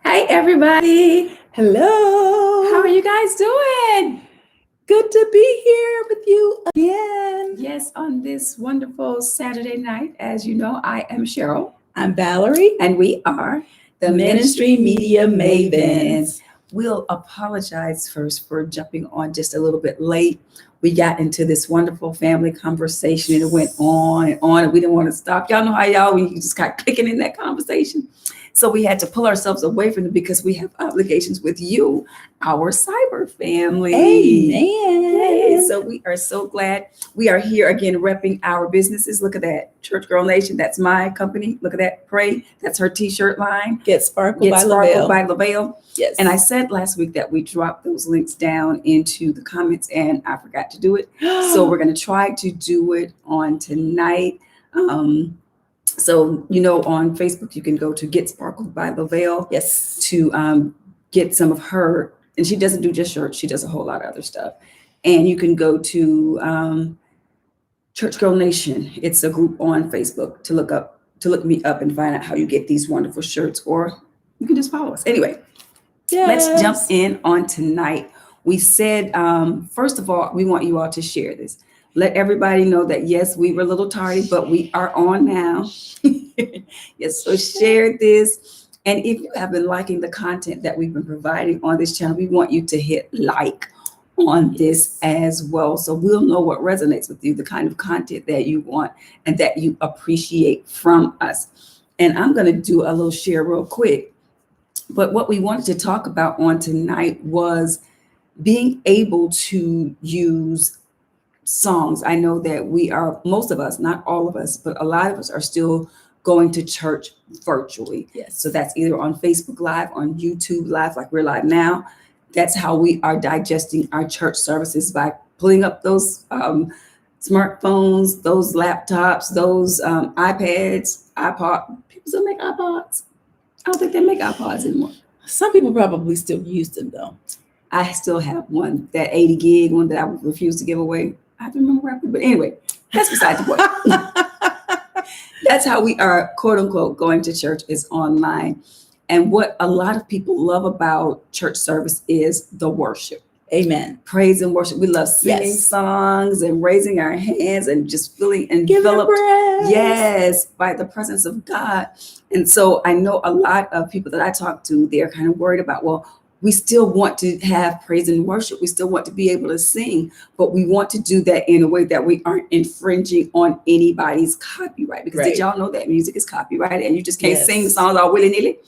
Hi, everybody. Hello. How are you guys doing? Good to be here with you again. Yes, on this wonderful Saturday night. As you know, I am Cheryl. I'm Valerie. And we are the Ministry Media Mavens. We'll apologize first for jumping on just a little bit late. We got into this wonderful family conversation and it went on and we didn't want to stop. Y'all know how we just got clicking in that conversation. So we had to pull ourselves away from it because we have obligations with you, our cyber family. Amen. Yay. So we are so glad we are here again, repping our businesses. Look at that, Church Girl Nation. That's my company. Look at that, Pray. That's her T-shirt line. Get Sparkled by LaBelle. Yes. And I said last week that we dropped those links down into the comments, and I forgot to do it. So we're going to try to do it on tonight. So, on Facebook, you can go to Get Sparkled by LaBelle. Yes. To get some of her, and she doesn't do just shirts, she does a whole lot of other stuff. And you can go to Church Girl Nation. It's a group on Facebook to look me up and find out how you get these wonderful shirts, or you can just follow us. Anyway, Let's jump in on tonight. We said, first of all, we want you all to share this. Let everybody know that, yes, we were a little tardy, but we are on now. Yes, so share this. And if you have been liking the content that we've been providing on this channel, we want you to hit like on this as well. So we'll know what resonates with you, the kind of content that you want and that you appreciate from us. And I'm going to do a little share real quick. But what we wanted to talk about on tonight was being able to use songs. I know that most of us, not all of us, but a lot of us are still going to church virtually. Yes. So that's either on Facebook Live, on YouTube Live, like we're live now. That's how we are digesting our church services, by pulling up those smartphones, those laptops, those iPads, iPod. People still make iPods. I don't think they make iPods anymore. Some people probably still use them, though. I still have one, that 80 gig one that I refuse to give away. I have to remember where I put it. But anyway, that's beside the point. That's how we are, quote unquote, going to church, is online. And what a lot of people love about church service is the worship. Amen. Praise and worship. We love singing songs and raising our hands and just feeling enveloped, yes, by the presence of God. And so I know a lot of people that I talk to, they're kind of worried about, well, we still want to have praise and worship. We still want to be able to sing, but we want to do that in a way that we aren't infringing on anybody's copyright. Because did y'all know that music is copyrighted and you just can't sing the songs all willy-nilly?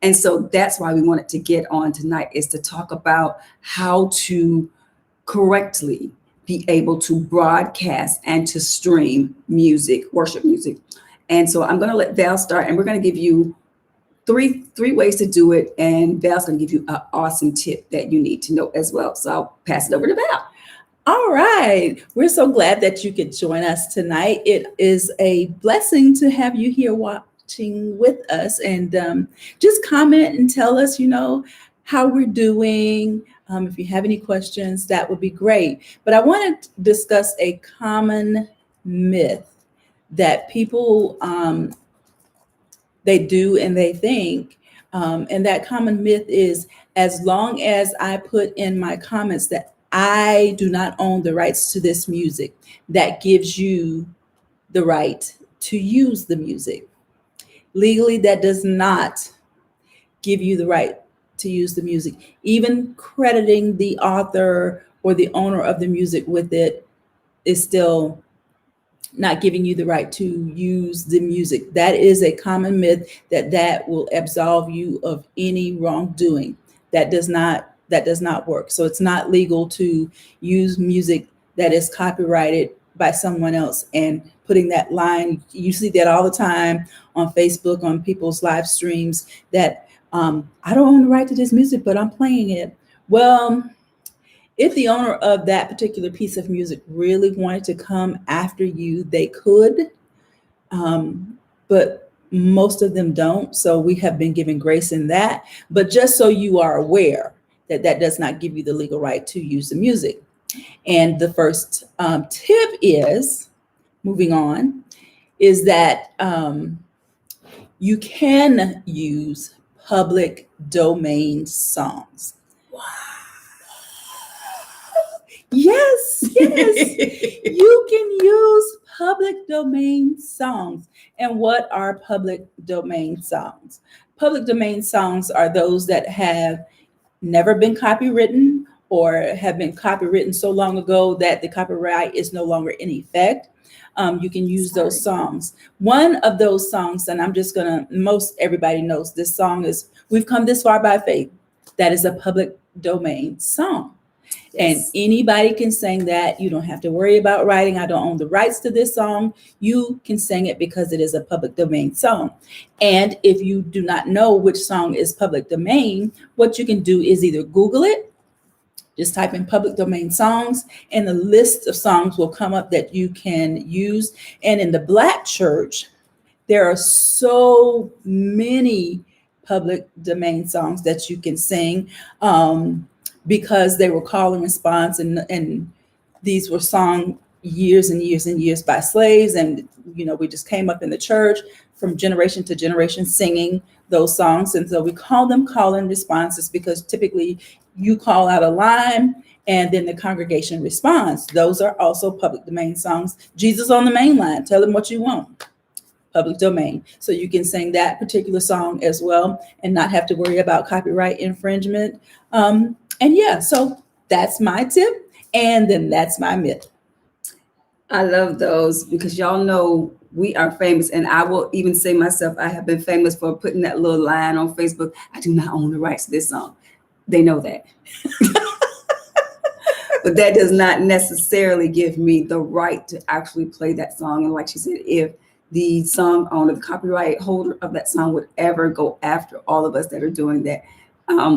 And so that's why we wanted to get on tonight, is to talk about how to correctly be able to broadcast and to stream music, worship music. And so I'm going to let Val start, and we're going to give you three ways to do it. And Val's going to give you an awesome tip that you need to know as well. So I'll pass it over to Val. All right. We're so glad that you could join us tonight. It is a blessing to have you here watching with us, and just comment and tell us, how we're doing. If you have any questions, that would be great. But I want to discuss a common myth that people they do and they think, and that common myth is, as long as I put in my comments that I do not own the rights to this music, that gives you the right to use the music. Legally, that does not give you the right to use the music. Even crediting the author or the owner of the music with it is still not giving you the right to use the music. That is a common myth, that will absolve you of any wrongdoing. That does not work. So it's not legal to use music that is copyrighted by someone else and putting that line. You see that all the time on Facebook, on people's live streams, that I don't own the right to this music, but I'm playing it. Well, if the owner of that particular piece of music really wanted to come after you, they could, but most of them don't. So we have been given grace in that. But just so you are aware that does not give you the legal right to use the music. And the first tip is, moving on, is that you can use public domain songs. Yes, yes. You can use public domain songs. And what are public domain songs? Public domain songs are those that have never been copywritten or have been copywritten so long ago that the copyright is no longer in effect. You can use those songs. One of those songs, and I'm just gonna, most everybody knows this song is We've Come This Far by Faith. That is a public domain song. And Yes. anybody can sing that. You don't have to worry about writing, I don't own the rights to this song. You can sing it because it is a public domain song. And if you do not know which song is public domain, what you can do is either Google it, just type in public domain songs, and the list of songs will come up that you can use. And in the Black church, there are so many public domain songs that you can sing. Because they were call and response, and these were sung years and years and years by slaves. And, you know, we just came up in the church from generation to generation singing those songs. And so we call them call and responses because typically you call out a line and then the congregation responds. Those are also public domain songs. Jesus on the main line, tell him what you want. Public domain. So you can sing that particular song as well and not have to worry about copyright infringement. And yeah, so that's my tip. And then that's my myth. I love those because y'all know we are famous. And I will even say myself, I have been famous for putting that little line on Facebook. I do not own the rights to this song. They know that. But that does not necessarily give me the right to actually play that song. And like she said, if the song owner, the copyright holder of that song would ever go after all of us that are doing that,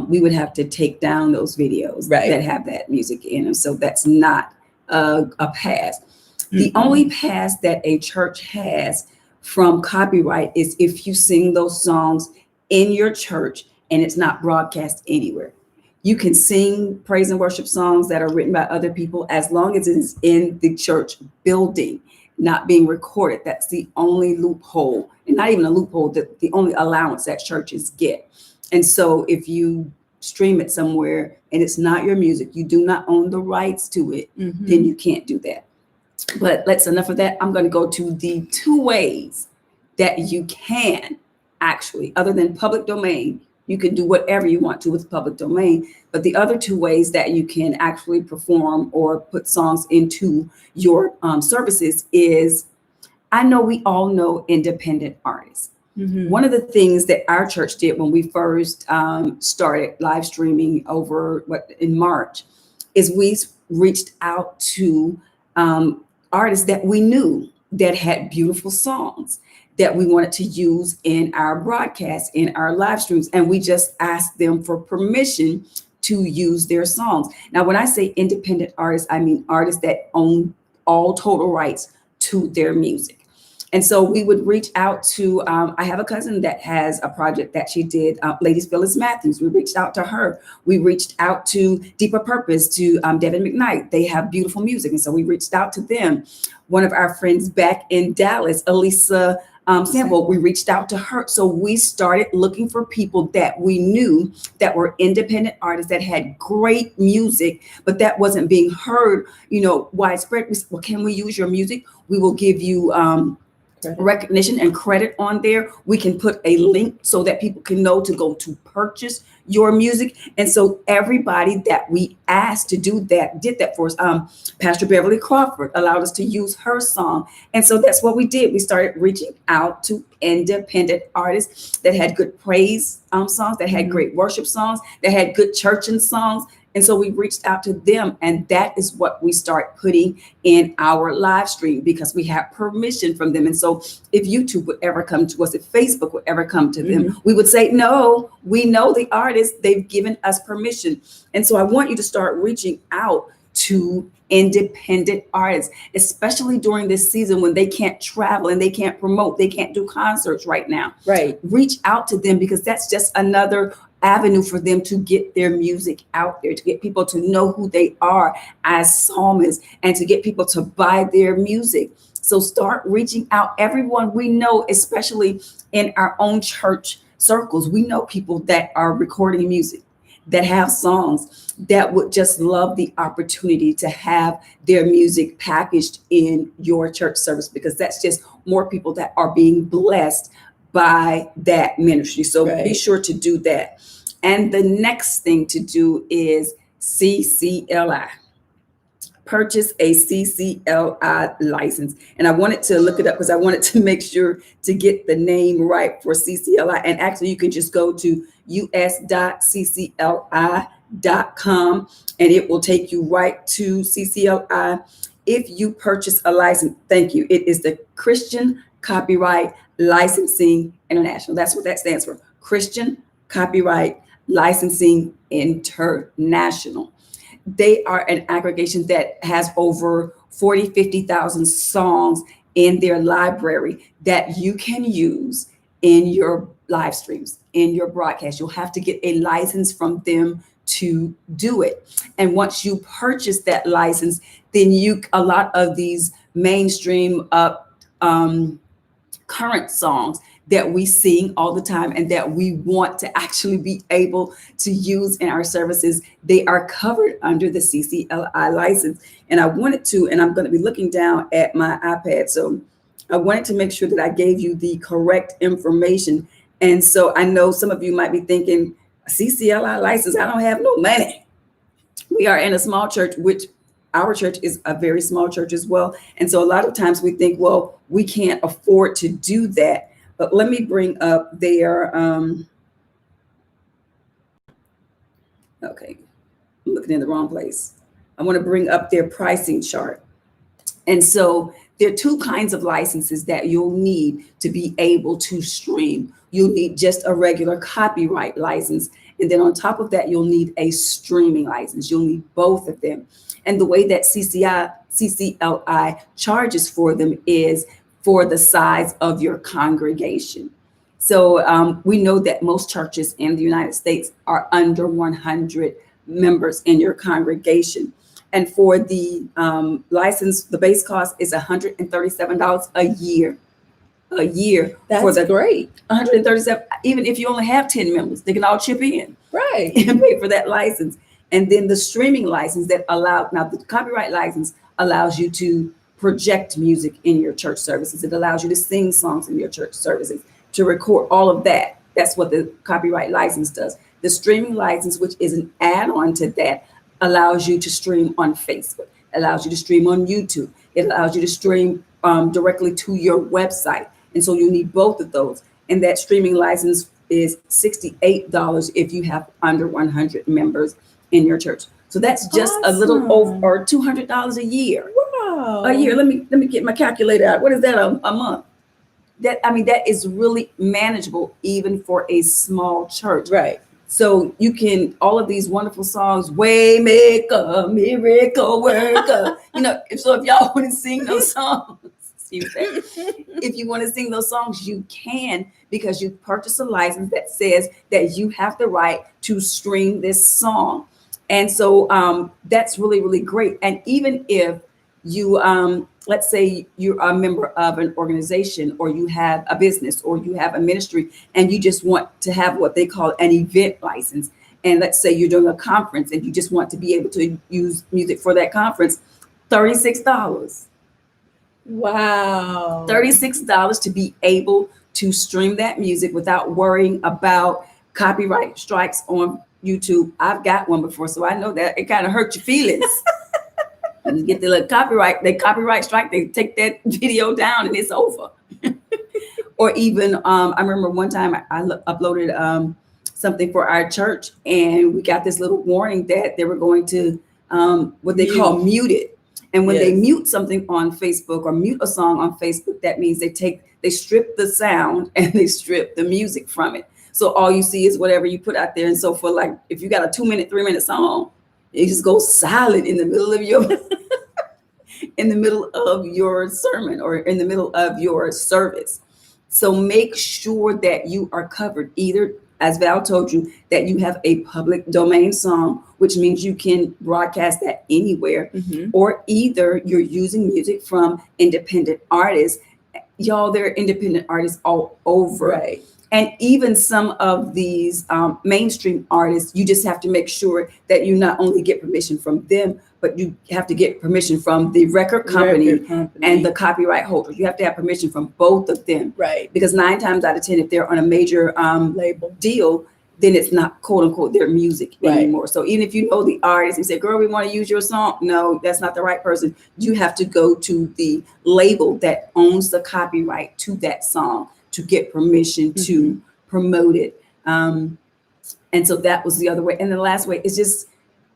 we would have to take down those videos that have that music in them. So that's not a pass. Mm-hmm. The only pass that a church has from copyright is if you sing those songs in your church and it's not broadcast anywhere. You can sing praise and worship songs that are written by other people as long as it's in the church building, not being recorded. That's the only loophole, and not even a loophole, the only allowance that churches get. And so if you stream it somewhere and it's not your music, you do not own the rights to it, then you can't do that. But let's enough of that. I'm going to go to the 2 ways that you can actually, other than public domain, you can do whatever you want to with public domain. But the other 2 ways that you can actually perform or put songs into your services is, I know we all know independent artists. Mm-hmm. One of the things that our church did when we first started live streaming over in March is we reached out to artists that we knew that had beautiful songs that we wanted to use in our broadcast, in our live streams. And we just asked them for permission to use their songs. Now, when I say independent artists, I mean artists that own all total rights to their music. And so we would reach out to, I have a cousin that has a project that she did, Ladies Phyllis Matthews. We reached out to her. We reached out to Deeper Purpose, to Devin McKnight. They have beautiful music. And so we reached out to them. One of our friends back in Dallas, Elisa Sample, we reached out to her. So we started looking for people that we knew that were independent artists that had great music, but that wasn't being heard, widespread. We said, well, can we use your music? We will give you recognition and credit on there. We can put a link so that people can know to go to purchase your music. And so everybody that we asked to do that did that for us. Pastor Beverly Crawford allowed us to use her song. And so that's what we did. We started reaching out to independent artists that had good praise songs, that had great worship songs, that had good churching songs. And so we reached out to them, and that is what we start putting in our live stream because we have permission from them. And so if YouTube would ever come to us, if Facebook would ever come to them, we would say, no, we know the artists, they've given us permission. And so I want you to start reaching out to independent artists, especially during this season when they can't travel and they can't promote, they can't do concerts right now. Right. Reach out to them because that's just another avenue for them to get their music out there, to get people to know who they are as psalmists, and to get people to buy their music. So start reaching out. Everyone we know, especially in our own church circles, we know people that are recording music, that have songs, that would just love the opportunity to have their music packaged in your church service, because that's just more people that are being blessed by that ministry. So be Right. sure to do that. And the next thing to do is CCLI. Purchase a CCLI license. And I wanted to look it up because I wanted to make sure to get the name right for CCLI. And actually, you can just go to us.ccli.com and it will take you right to CCLI. If you purchase a license, thank you. It is the Christian Copyright Licensing International. That's what that stands for. Christian Copyright Licensing International. They are an aggregation that has over 40, 50,000 songs in their library that you can use in your live streams, in your broadcast. You'll have to get a license from them to do it. And once you purchase that license, then a lot of these mainstream current songs that we sing all the time and that we want to actually be able to use in our services, they are covered under the CCLI license. And I wanted to, and I'm going to be looking down at my iPad. So I wanted to make sure that I gave you the correct information. And so I know some of you might be thinking, CCLI license, I don't have no money. We are in a small church, which our church is a very small church as well. And so a lot of times we think, well, we can't afford to do that. But let me bring up their, okay, I'm looking in the wrong place. I want to bring up their pricing chart. And so there are two kinds of licenses that you'll need to be able to stream. You'll need just a regular copyright license. And then on top of that, you'll need a streaming license. You'll need both of them. And the way that CCLI charges for them is for the size of your congregation. So we know that most churches in the United States are under 100 members in your congregation. And for the license, the base cost is $137 a year. A year. That's great. 137, even if you only have 10 members, they can all chip in. Right. And pay for that license. And then the streaming license now the copyright license allows you to project music in your church services. It allows you to sing songs in your church services, to record all of that. That's what the copyright license does. The streaming license, which is an add-on to that, allows you to stream on Facebook, allows you to stream on YouTube. It allows you to stream directly to your website. And so you need both of those. And that streaming license is $68 if you have under 100 members in your church. So that's just a little over $200 a year. Wow. A year. Let me get my calculator out. What is that a month? That is really manageable even for a small church. Right. So you can, all of these wonderful songs, Waymaker, Miracle Worker, so if y'all want to sing those songs, if you want to sing those songs, you can, because you purchase a license that says that you have the right to stream this song. And so that's really, really great. And even if you, let's say you're a member of an organization, or you have a business, or you have a ministry, and you just want to have what they call an event license. And let's say you're doing a conference and you just want to be able to use music for that conference, $36. Wow. $36 to be able to stream that music without worrying about copyright strikes on YouTube. I've got one before, so I know that it kind of hurt your feelings. And you get the little copyright strike, they take that video down and it's over. Or even, I remember one time I uploaded something for our church, and we got this little warning that they were going to what they call mute it. And when they mute something on Facebook or mute a song on Facebook, that means they strip the sound and they strip the music from it. So all you see is whatever you put out there. And so for, like, if you got a 2-minute, 3-minute song, it just goes silent in the middle of your sermon or in the middle of your service. So make sure that you are covered. Either as Val told you, that you have a public domain song, which means you can broadcast that anywhere, Mhm. or either you're using music from independent artists. Y'all, there are independent artists all over. Right. And even some of these mainstream artists, you just have to make sure that you not only get permission from them, but you have to get permission from the record company and the copyright holder. You have to have permission from both of them. right Because 9 times out of 10, if they're on a major label. deal, then it's not quote unquote their music Right. anymore. So even if you know the artist and say, girl, we want to use your song. No, that's not the right person. You have to go to the label that owns the copyright to that song to get permission to promote it. And so that was the other way. And the last way is just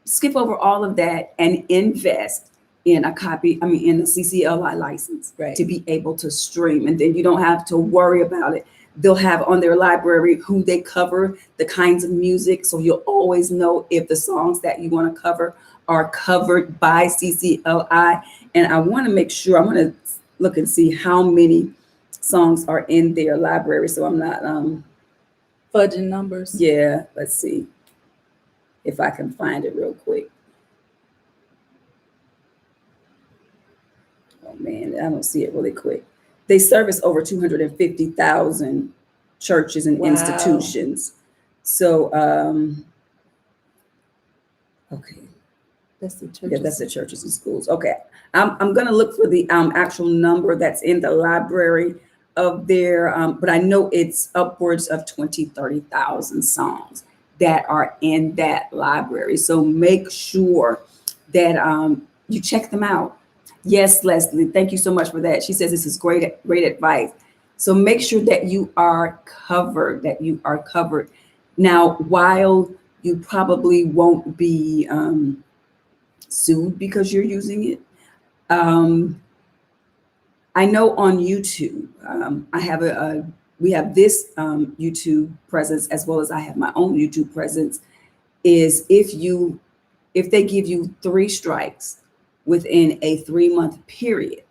skip over all of that and invest in a CCLI license Right. to be able to stream. And then you don't have to worry about it. They'll have on their library who they cover, the kinds of music. So you'll always know if the songs that you want to cover are covered by CCLI. And I want to make sure, I want to look and see how many songs are in their library. So I'm not, Fudging numbers. yeah, let's see if I can find it real quick. Oh man, I don't see it really quick. They service over 250,000 churches and Wow. institutions. So, okay. That's the church. Yeah, that's the churches and schools. Okay. I'm going to look for the actual number that's in the library of their, but I know it's upwards of 30,000 songs that are in that library. So make sure that you check them out. Yes, Leslie, thank you so much for that. She says this is great advice. So make sure that you are covered, Now, while you probably won't be sued because you're using it, I know on YouTube, we have this YouTube presence as well as I have my own YouTube presence. Is if they give you 3 strikes within a 3-month period,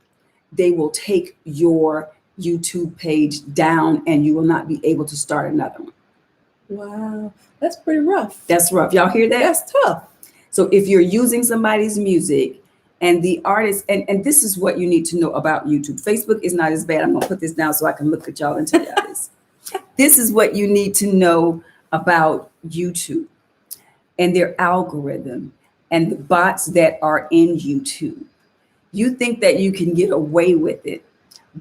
they will take your YouTube page down and you will not be able to start another one. Wow, that's pretty rough. That's rough. Y'all hear that? That's tough. So if you're using somebody's music and the artist, and this is what you need to know about YouTube. Facebook is not as bad. I'm gonna put this down so I can look at y'all and tell y'all this. This is what you need to know about YouTube and their algorithm and the bots that are in YouTube. You think that you can get away with it,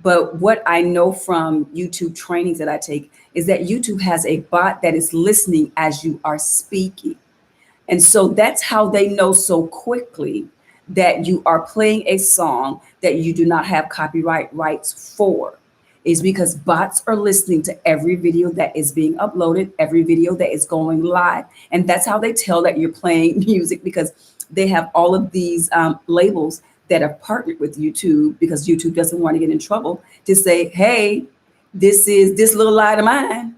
but what I know from YouTube trainings that I take is that YouTube has a bot that is listening as you are speaking. And so that's how they know so quickly that you are playing a song that you do not have copyright rights for, is because bots are listening to every video that is being uploaded, every video that is going live. And that's how they tell that you're playing music, because they have all of these labels that are partnered with YouTube, because YouTube doesn't want to get in trouble to say, hey, this is this little light of mine.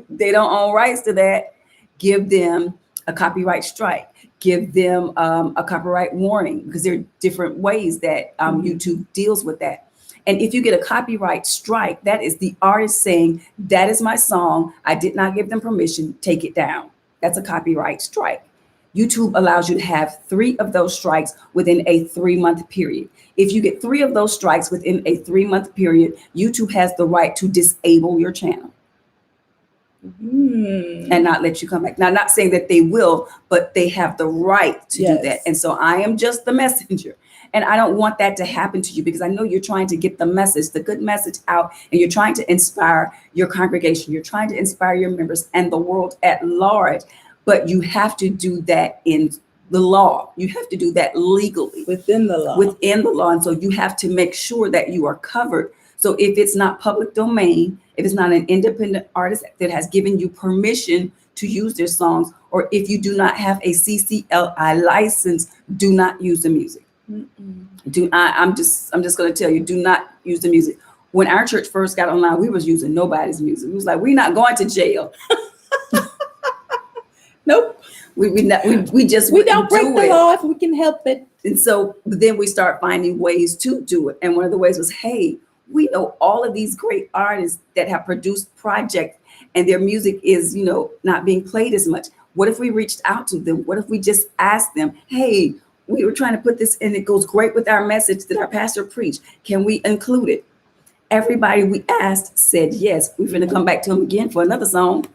They don't own rights to that. Give them a copyright strike, give them a copyright warning, because there are different ways that YouTube deals with that. And if you get a copyright strike, that is the artist saying, that is my song, I did not give them permission, take it down. That's a copyright strike. YouTube allows you to have 3 of those strikes within a 3-month period. If you get 3 of those strikes within a 3-month period, YouTube has the right to disable your channel and not let you come back. Now, not saying that they will, but they have the right to do that. And so I am just the messenger. And I don't want that to happen to you, because I know you're trying to get the message, the good message out, and you're trying to inspire your congregation. You're trying to inspire your members and the world at large. But you have to do that in the law. You have to do that legally. Within the law. Within the law. And so you have to make sure that you are covered. So if it's not public domain, if it's not an independent artist that has given you permission to use their songs, or if you do not have a CCLI license, do not use the music. I'm just going to tell you, do not use the music. When our church first got online, we was using nobody's music. We was like, we're not going to jail. Nope. We don't break the law if we can help it. And so then we start finding ways to do it. And one of the ways was, hey, We know all of these great artists that have produced projects and their music is, not being played as much. What if we reached out to them? What if we just asked them, hey, we were trying to put this and it goes great with our message that our pastor preached. Can we include it? Everybody we asked said yes. We're going to come back to them again for another song,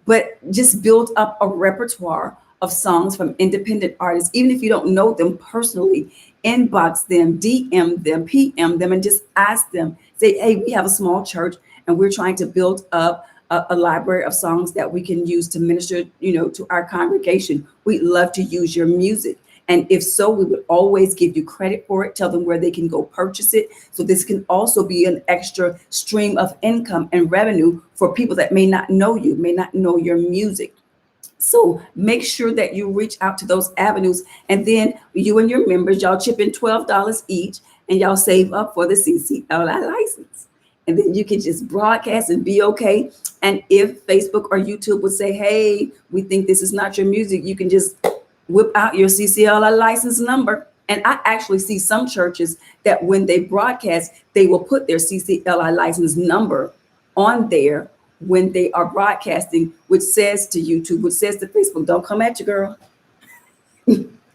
but just build up a repertoire of songs from independent artists, even if you don't know them personally. Inbox them, DM them, PM them, and just ask them. Say, hey, we have a small church and we're trying to build up a library of songs that we can use to minister, to our congregation. We'd love to use your music. And if so, we would always give you credit for it, tell them where they can go purchase it. So this can also be an extra stream of income and revenue for people that may not know you, may not know your music. So make sure that you reach out to those avenues. And then you and your members, y'all chip in $12 each and y'all save up for the CCLI license. And then you can just broadcast and be okay. And if Facebook or YouTube would say, hey, we think this is not your music, you can just whip out your CCLI license number. And I actually see some churches that when they broadcast, they will put their CCLI license number on there when they are broadcasting, which says to YouTube, which says to Facebook, don't come at you, girl.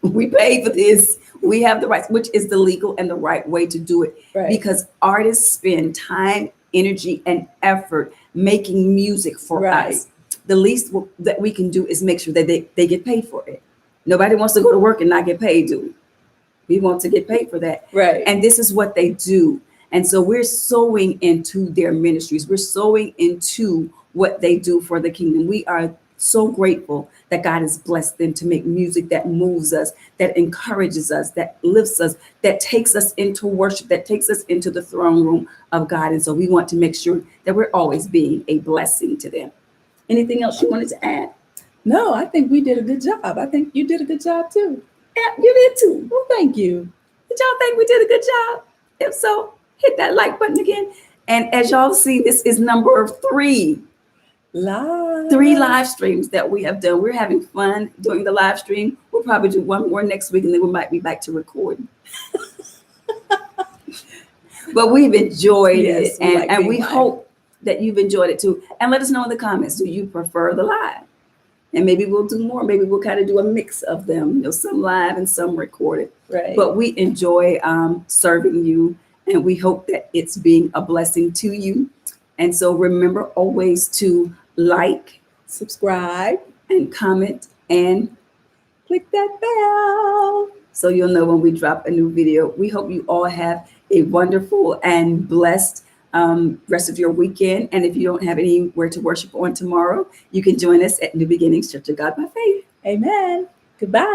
We paid for this. We have the rights, which is the legal and the right way to do it. Right. Because artists spend time, energy, and effort making music for Right. us. The least that we can do is make sure that they get paid for it. Nobody wants to go to work and not get paid, do we? We want to get paid for that. Right. And this is what they do. And so we're sowing into their ministries. We're sowing into what they do for the kingdom. We are so grateful that God has blessed them to make music that moves us, that encourages us, that lifts us, that takes us into worship, that takes us into the throne room of God. And so we want to make sure that we're always being a blessing to them. Anything else you wanted to add? No, I think we did a good job. I think you did a good job too. Yeah, you did too. Well, thank you. Did y'all think we did a good job? If so, hit that like button again. And as y'all see, this is number 3. Live. 3 live streams that we have done. We're having fun doing the live stream. We'll probably do one more next week and then we might be back to recording. But we've enjoyed Yes, it. And we live. hope that you've enjoyed it too. And let us know in the comments, do you prefer the live? And maybe we'll do more. Maybe we'll kind of do a mix of them, some live and some recorded. Right. But we enjoy serving you, and we hope that it's being a blessing to you. And so remember always to like, subscribe, and comment, and click that bell. so you'll know when we drop a new video. We hope you all have a wonderful and blessed rest of your weekend. And if you don't have anywhere to worship on tomorrow, you can join us at New Beginnings Church of God by Faith. Amen. Goodbye.